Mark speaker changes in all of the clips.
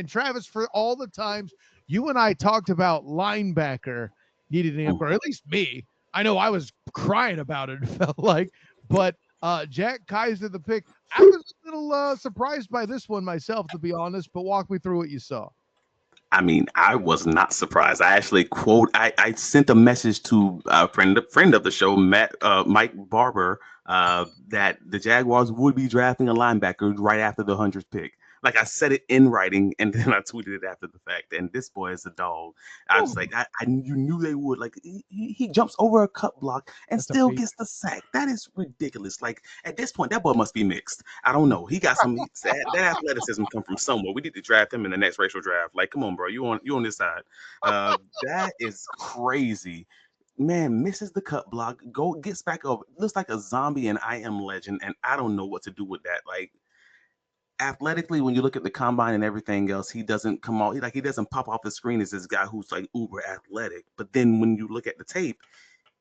Speaker 1: And Travis, for all the times you and I talked about linebacker needed an upgrade, or at least me. I know I was crying about it, it felt like, but Jack Kaiser, the pick, I was a little surprised by this one myself, to be honest, but walk me through what you saw.
Speaker 2: I mean, I was not surprised. I actually I sent a message to friend of the show, Mike Barber, that the Jaguars would be drafting a linebacker right after the 100th pick. Like I said it in writing, and then I tweeted it after the fact. And this boy is a dog. I was
Speaker 1: Oh,
Speaker 2: like, you knew they would. Like he jumps over a cut block and
Speaker 1: that's
Speaker 2: still
Speaker 1: amazing.
Speaker 2: gets the sack. That is ridiculous. Like at this point, that boy must be mixed. I don't know. He got some that athleticism come from somewhere. We need to draft him in the next racial draft. Like, come on, bro. You on this side. That is crazy. Man, misses the cut block, gets back up, looks like a zombie and I am legend, and I don't know what to do with that. Like athletically, when you look at the combine and everything else, he doesn't come out he doesn't pop off the screen as this guy who's like uber athletic. But then when you look at the tape,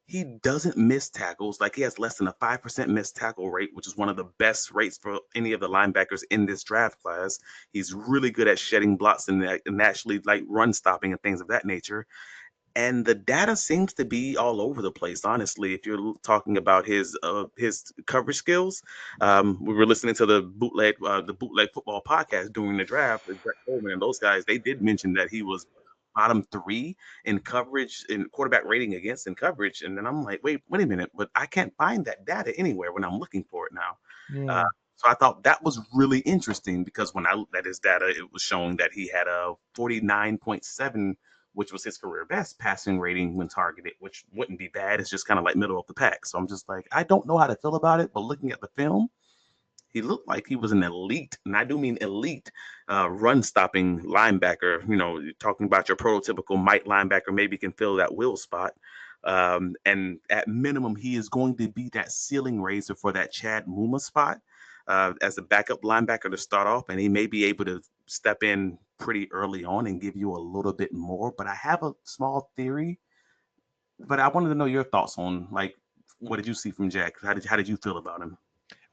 Speaker 2: he doesn't miss tackles. Like he has less than a 5% missed tackle rate, which is one of the best rates for any of the linebackers in this draft class. He's really good at shedding blocks and actually like run stopping and things of that nature. And the data seems to be all over the place. Honestly, if you're talking about his coverage skills, we were listening to the bootleg football podcast during the draft with Brett Coleman and those guys. They did mention that he was bottom three in coverage in quarterback rating against in coverage. And then I'm like, wait a minute, but I can't find that data anywhere when I'm looking for it now. Uh,
Speaker 1: Yeah.
Speaker 2: so I thought that was really interesting because when I looked at his data, it was showing that he had a 49.7, which was his career best passing rating when targeted, which wouldn't be bad. It's just kind of like middle of the pack. So I'm just like, I don't know how to feel about it, but looking at the film, he looked like he was an elite, and I do mean elite, run stopping linebacker. You know, you're talking about your prototypical Mike linebacker, maybe can fill that will spot. And at minimum, he is going to be that ceiling raiser for that Chad Muma spot as a backup linebacker to start off, and he may be able to step in pretty early on and give you a little bit more. But I have a small theory, but I wanted to know your thoughts on like what did you see from Jack? How did you feel about him?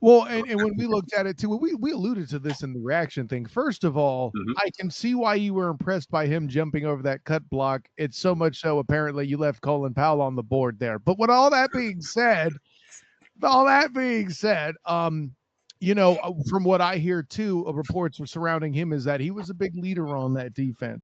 Speaker 1: Well, and when we looked at it too, we alluded to this in the reaction thing. First of all,
Speaker 2: Mhm.
Speaker 1: I can see why you were impressed by him jumping over that cut block. It's so much so apparently you left Colin Powell on the board there. But with all that being said, from what I hear too of reports surrounding him is that he was a big leader on that defense.